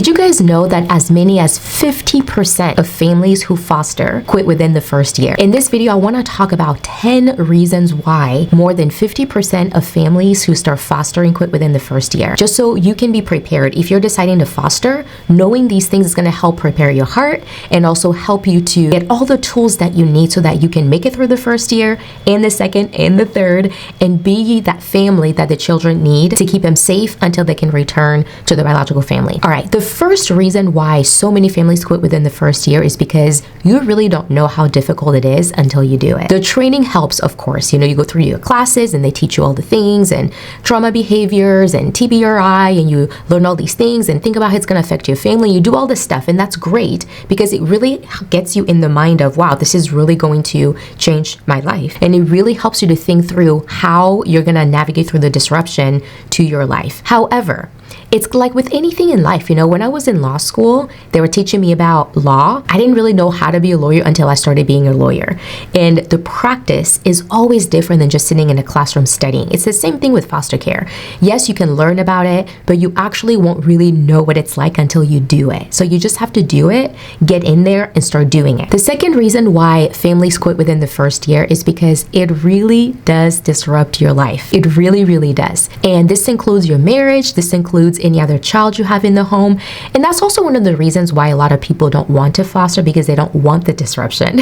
Did you guys know that as many as 50% of families who foster quit within the first year? In this video, I want to talk about 10 reasons why more than 50% of families who start fostering quit within the first year. Just so you can be prepared. If you're deciding to foster, knowing these things is going to help prepare your heart and also help you to get all the tools that you need so that you can make it through the first year and the second and the third and be that family that the children need to keep them safe until they can return to their biological family. All right, the first reason why so many families quit within the first year is because you really don't know how difficult it is until you do it. The training helps, of course. You go through your classes and they teach you all the things and trauma behaviors and TBRI, and you learn all these things and think about how it's going to affect your family. You do all this stuff, and that's great because it really gets you in the mind of, wow, this is really going to change my life. And it really helps you to think through how you're going to navigate through the disruption to your life. However, it's like with anything in life, when I was in law school, they were teaching me about law. I didn't really know how to be a lawyer until I started being a lawyer. And the practice is always different than just sitting in a classroom studying. It's the same thing with foster care. Yes, you can learn about it, but you actually won't really know what it's like until you do it. So you just have to do it, get in there and start doing it. The second reason why families quit within the first year is because it really does disrupt your life. It really, really does. And this includes your marriage. This includes any other child you have in the home. And that's also one of the reasons why a lot of people don't want to foster, because they don't want the disruption.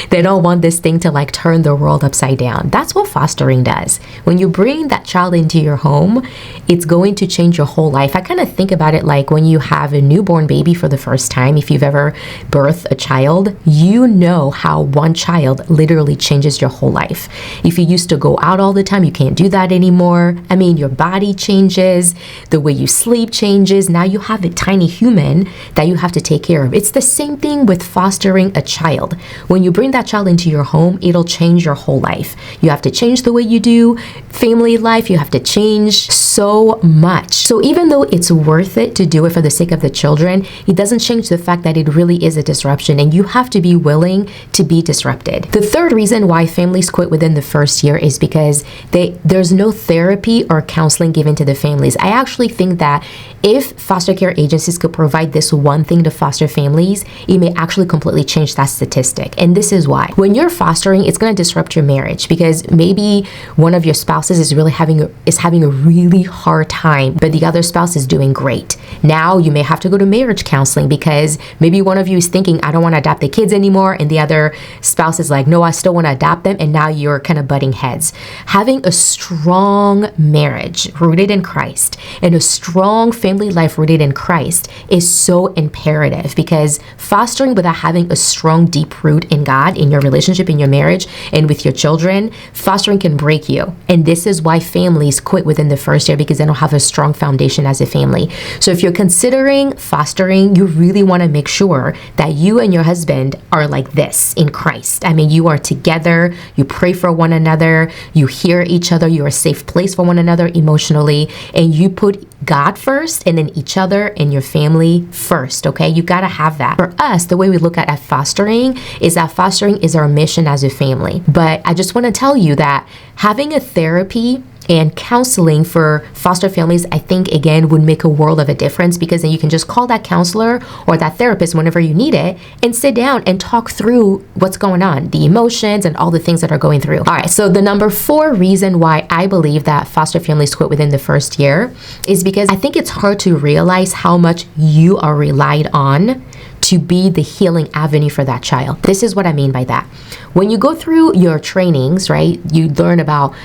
They don't want this thing to turn the world upside down. That's what fostering does. When you bring that child into your home, it's going to change your whole life. I kind of think about it like when you have a newborn baby for the first time. If you've ever birthed a child, you know how one child literally changes your whole life. If you used to go out all the time, you can't do that anymore. Your body changes, the way you sleep changes. Now you have a tiny human that you have to take care of. It's the same thing with fostering a child. When you bring that child into your home, it'll change your whole life. You have to change the way you do family life. You have to change so much. So even though it's worth it to do it for the sake of the children, it doesn't change the fact that it really is a disruption and you have to be willing to be disrupted. The third reason why families quit within the first year is because there's no therapy or counseling given to the families. I actually think that if foster care agencies could provide this one thing to foster families, it may actually completely change that statistic. And this is why. When you're fostering, it's going to disrupt your marriage because maybe one of your spouses is having a really hard time, but the other spouse is doing great. Now you may have to go to marriage counseling because maybe one of you is thinking, I don't want to adopt the kids anymore, and the other spouse is like, no, I still want to adopt them, and now you're kind of butting heads. Having a strong marriage rooted in Christ and a strong family life rooted in Christ is so imperative, because fostering without having a strong, deep root in God, in your relationship, in your marriage, and with your children, fostering can break you. And this is why families quit within the first year, because they don't have a strong foundation as a family. So if you're considering fostering, you really want to make sure that you and your husband are like this in Christ. You are together, you pray for one another, you hear each other, you're a safe place for one another emotionally, and you put God first and then each other and your family first, okay? You gotta have that. For us, the way we look at fostering is that fostering is our mission as a family. But I just wanna tell you that having a therapy and counseling for foster families, I think, again, would make a world of a difference, because then you can just call that counselor or that therapist whenever you need it and sit down and talk through what's going on, the emotions and all the things that are going through. All right, so the number 4 reason why I believe that foster families quit within the first year is because I think it's hard to realize how much you are relied on to be the healing avenue for that child. This is what I mean by that. When you go through your trainings, right, you learn about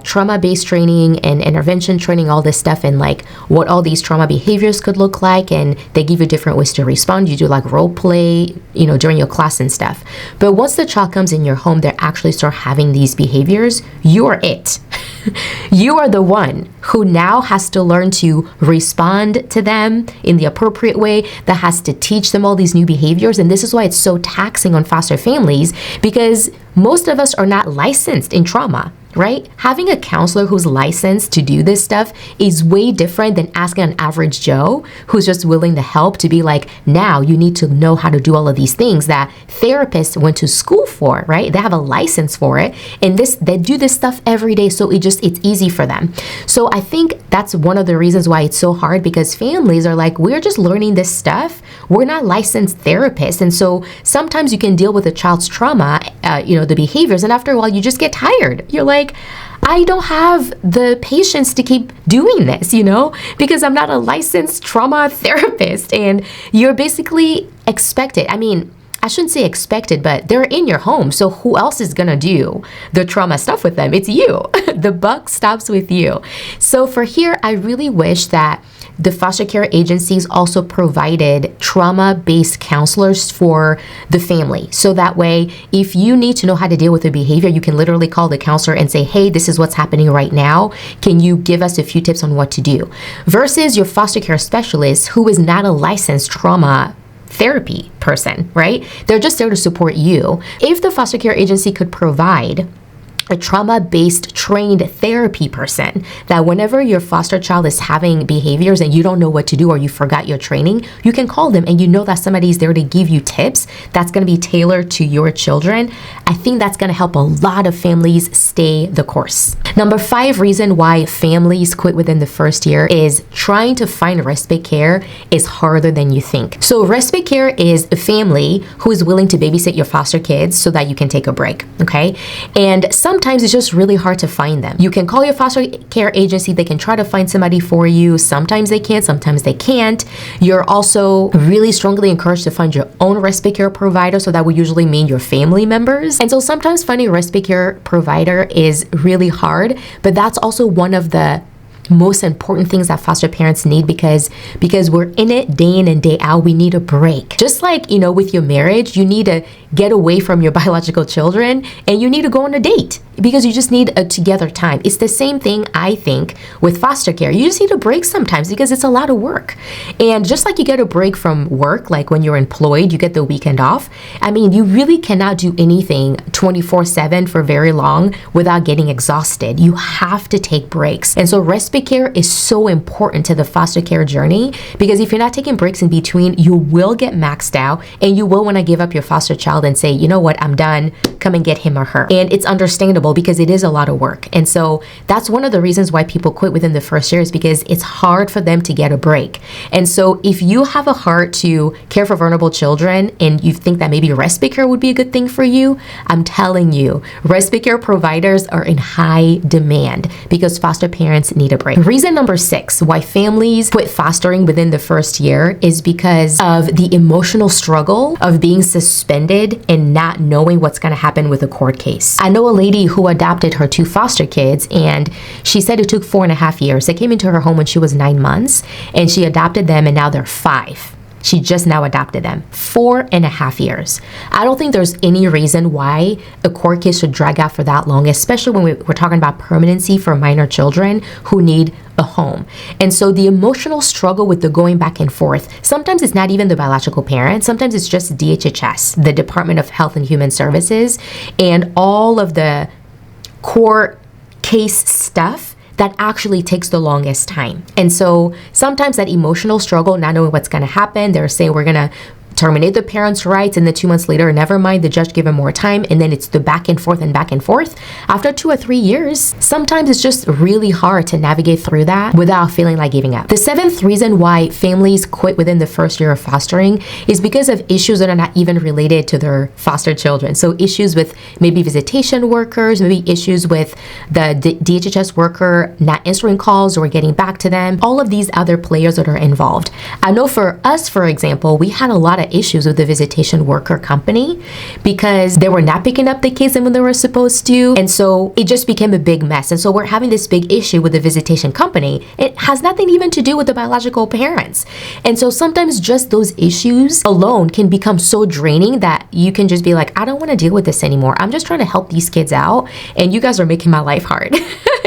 trauma-based training and intervention training, all this stuff, and what all these trauma behaviors could look like, and they give you different ways to respond. You do role play, during your class and stuff. But once the child comes in your home, they actually start having these behaviors. You are it. You are the one who now has to learn to respond to them in the appropriate way, that has to teach them all these new behaviors. And this is why it's so taxing on foster families, because most of us are not licensed in trauma. right? Having a counselor who's licensed to do this stuff is way different than asking an average Joe who's just willing to help to be like, now you need to know how to do all of these things that therapists went to school for, right? They have a license for it, and they do this stuff every day, so it's easy for them. So I think that's one of the reasons why it's so hard, because families are like, we're just learning this stuff. We're not licensed therapists. And so sometimes you can deal with a child's trauma, the behaviors, and after a while you just get tired. You're like, I don't have the patience to keep doing this, because I'm not a licensed trauma therapist. And you're basically expected. I mean, I shouldn't say expected, but they're in your home. So who else is going to do the trauma stuff with them? It's you. The buck stops with you. So for here, I really wish that the foster care agencies also provided trauma-based counselors for the family. So that way, if you need to know how to deal with the behavior, you can literally call the counselor and say, hey, this is what's happening right now. Can you give us a few tips on what to do? Versus your foster care specialist, who is not a licensed trauma therapy person, right? They're just there to support you. If the foster care agency could provide a trauma-based trained therapy person, that whenever your foster child is having behaviors and you don't know what to do or you forgot your training, you can call them and you know that somebody's there to give you tips that's going to be tailored to your children. I think that's going to help a lot of families stay the course. Number 5 reason why families quit within the first year is trying to find respite care is harder than you think. So respite care is a family who is willing to babysit your foster kids so that you can take a break, okay? And sometimes it's just really hard to find them. You can call your foster care agency. They can try to find somebody for you. Sometimes they can, sometimes they can't. You're also really strongly encouraged to find your own respite care provider. So that would usually mean your family members. And so sometimes finding a respite care provider is really hard, but that's also one of the most important things that foster parents need, because we're in it day in and day out. We need a break. Just like, with your marriage, you need to get away from your biological children and you need to go on a date because you just need a together time. It's the same thing, I think, with foster care. You just need a break sometimes because it's a lot of work. And just like you get a break from work, like when you're employed, you get the weekend off. I mean, you really cannot do anything 24/7 for very long without getting exhausted. You have to take breaks. And so respite care is so important to the foster care journey, because if you're not taking breaks in between, you will get maxed out and you will want to give up your foster child and say, you know what, I'm done, come and get him or her. And it's understandable because it is a lot of work. And so that's one of the reasons why people quit within the first year, is because it's hard for them to get a break. And so if you have a heart to care for vulnerable children and you think that maybe respite care would be a good thing for you, I'm telling you, respite care providers are in high demand because foster parents need a break. Reason number 6 why families quit fostering within the first year is because of the emotional struggle of being suspended and not knowing what's going to happen with a court case. I know a lady who adopted her 2 foster kids, and she said it took 4.5 years. They came into her home when she was 9 months, and she adopted them, and now they're 5. She just now adopted them. 4.5 years. I don't think there's any reason why a court case should drag out for that long, especially when we're talking about permanency for minor children who need a home. And so the emotional struggle with the going back and forth, sometimes it's not even the biological parent, sometimes it's just DHHS, the Department of Health and Human Services, and all of the court case stuff that actually takes the longest time. And so sometimes that emotional struggle, not knowing what's going to happen, they're saying we're going to terminate the parents' rights, and then 2 months later, never mind, the judge gave him more time, and then it's the back and forth and back and forth. After 2 or 3 years, sometimes it's just really hard to navigate through that without feeling like giving up. The 7th reason why families quit within the first year of fostering is because of issues that are not even related to their foster children. So issues with maybe visitation workers, maybe issues with the DHHS worker not answering calls or getting back to them, all of these other players that are involved. I know for us, for example, we had a lot of issues with the visitation worker company because they were not picking up the kids when they were supposed to. And so it just became a big mess. And so we're having this big issue with the visitation company. It has nothing even to do with the biological parents. And so sometimes just those issues alone can become so draining that you can just be like, I don't want to deal with this anymore. I'm just trying to help these kids out, and you guys are making my life hard.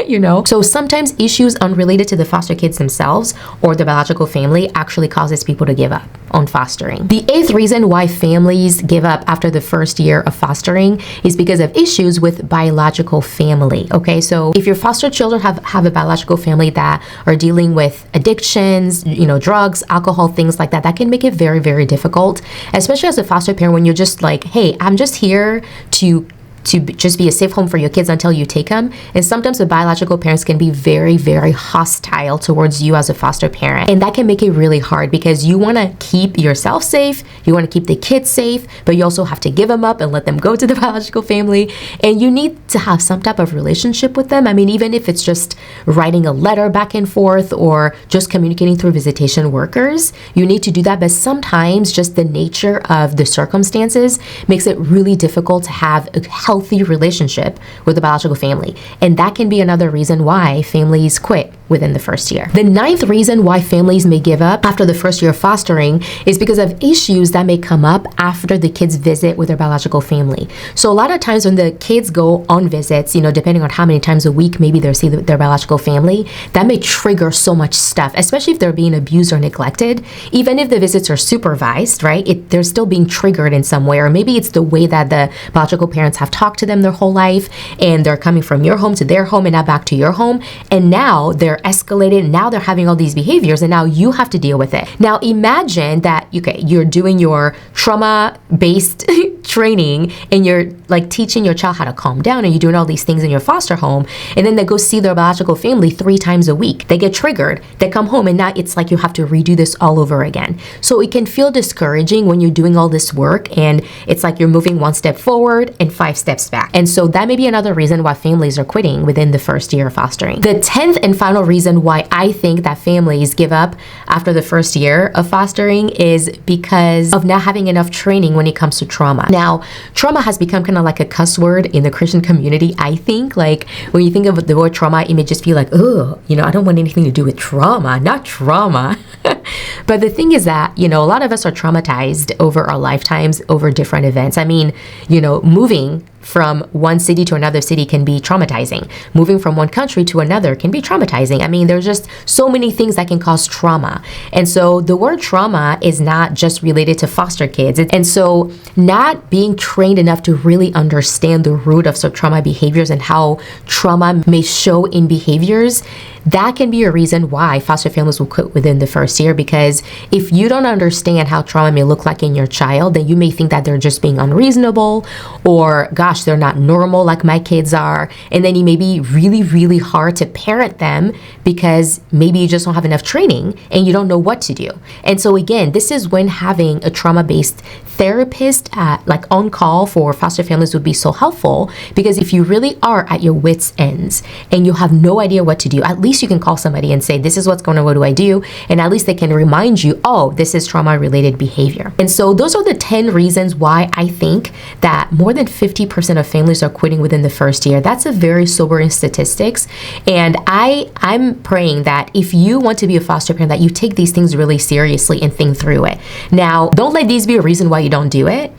you know? So sometimes issues unrelated to the foster kids themselves or the biological family actually causes people to give up on fostering. The 8th reason why families give up after the first year of fostering is because of issues with biological family, okay? So if your foster children have a biological family that are dealing with addictions, you know, drugs, alcohol, things like that, that can make it very, very difficult, especially as a foster parent when you're just like, hey, I'm just here to just be a safe home for your kids until you take them. And sometimes the biological parents can be very, very hostile towards you as a foster parent. And that can make it really hard because you want to keep yourself safe, you want to keep the kids safe, but you also have to give them up and let them go to the biological family. And you need to have some type of relationship with them. I mean, even if it's just writing a letter back and forth or just communicating through visitation workers, you need to do that. But sometimes just the nature of the circumstances makes it really difficult to have a healthy relationship with the biological family. And that can be another reason why families quit within the first year. The 9th reason why families may give up after the first year of fostering is because of issues that may come up after the kids visit with their biological family. So a lot of times when the kids go on visits, you know, depending on how many times a week maybe they're seeing their biological family, that may trigger so much stuff, especially if they're being abused or neglected. Even if the visits are supervised, right, they're still being triggered in some way, or maybe it's the way that the biological parents have talked to them their whole life, and they're coming from your home to their home and now back to your home, and now they're escalated, now they're having all these behaviors, and now you have to deal with it. Now imagine that, okay, you're doing your trauma-based training and you're like teaching your child how to calm down, and you're doing all these things in your foster home, and then they go see their biological family 3 times a week. They get triggered, they come home, and now it's like you have to redo this all over again. So it can feel discouraging when you're doing all this work and it's like you're moving 1 step forward and 5 steps back. And so that may be another reason why families are quitting within the first year of fostering. The 10th and final reason why I think that families give up after the first year of fostering is because of not having enough training when it comes to trauma. Now, trauma has become kind of like a cuss word in the Christian community, I think. Like when you think of the word trauma, it may just feel like, oh, you know, I don't want anything to do with trauma, not trauma. But the thing is that, you know, a lot of us are traumatized over our lifetimes, over different events. I mean, you know, moving from one city to another city can be traumatizing. Moving from one country to another can be traumatizing. I mean, there's just so many things that can cause trauma. And so the word trauma is not just related to foster kids. And so not being trained enough to really understand the root of some trauma behaviors and how trauma may show in behaviors, that can be a reason why foster families will quit within the first year. Because if you don't understand how trauma may look like in your child, then you may think that they're just being unreasonable, or gosh, they're not normal like my kids are. And then it may be really, really hard to parent them because maybe you just don't have enough training and you don't know what to do. And so again, this is when having a trauma-based therapist like on call for foster families would be so helpful, because if you really are at your wits' ends and you have no idea what to do, at least you can call somebody and say, this is what's going on, what do I do? And at least they can remind you, oh, this is trauma-related behavior. And so those are the 10 reasons why I think that more than 50% of families are quitting within the first year. That's a very sobering statistics. And I'm praying that if you want to be a foster parent, that you take these things really seriously and think through it. Now, don't let these be a reason why you don't do it.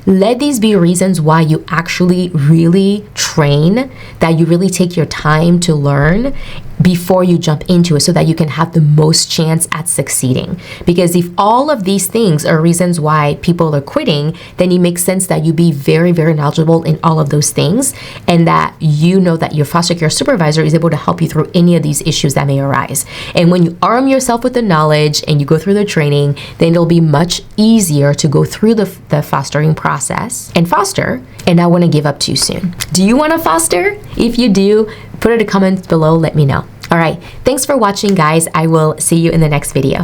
Let these be reasons why you actually really train, that you really take your time to learn before you jump into it, so that you can have the most chance at succeeding. Because if all of these things are reasons why people are quitting, then it makes sense that you be very, very knowledgeable in all of those things, and that you know that your foster care supervisor is able to help you through any of these issues that may arise. And when you arm yourself with the knowledge and you go through the training, then it'll be much easier to go through the fostering process and foster and not want to give up too soon. Do you want to foster? If you do, put it in the comments below, let me know. All right, thanks for watching, guys. I will see you in the next video.